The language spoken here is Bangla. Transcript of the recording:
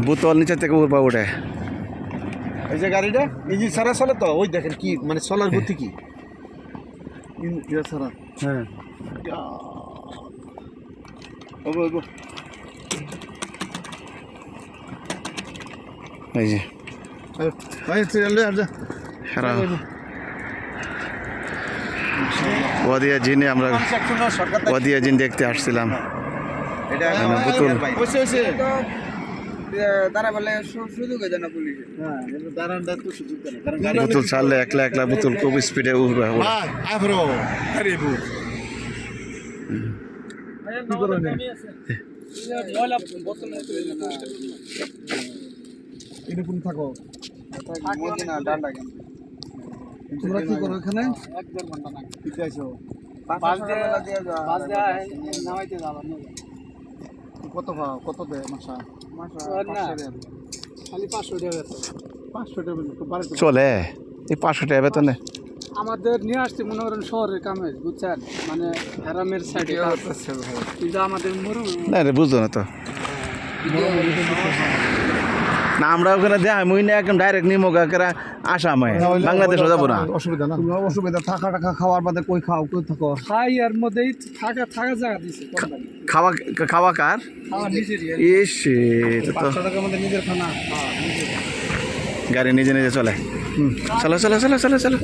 বোতল নিচে থেকে উপর উঠে। এই যে গাড়িটা ইঞ্জিন ছাড়া চলে তো, ওই দেখেন কি মানে চলার গতি কি ইঞ্জিন ছাড়া। হ্যাঁ এই যে ওয়াদিয়া জিনে আমরা ওয়াদিয়া জিন দেখতে আসছিলাম। বোতল বোতল ছাড়লে একলা একলা বোতল খুব স্পিডে উঠবে। থাকো তোমরা কি করো এখানে? কত পাও? কত দেয় মাসা? খালি 500 টাকা। 500 টাকা চলে এই 500 টাকা বেতনে আমাদের নিয়ে আসছে মনে করেন শহরের কামে, বুঝছেন, মানে গ্রামের সাইডে কিন্তু আমাদের না রে বুঝলো না তো না। আমরা ওখানে দেয় মুই না একদম ডাইরেক্ট নিমোগা করে আসামে বাংলাদেশও যাবো না। অসুবিধা না, অসুবিধা থাকা টাকা খাওয়ার বাদে কই খাও কই থাকো? খাই এর মধ্যেই থাকা জায়গা দিছে। খাওয়া খাওয়া কার? খাওয়া নিজেরই। ইস তো 500 টাকা আমাদের নিজের খানা। গাড়ি নিজে নিজে চলে। চলো চলো চলো চলো চলো।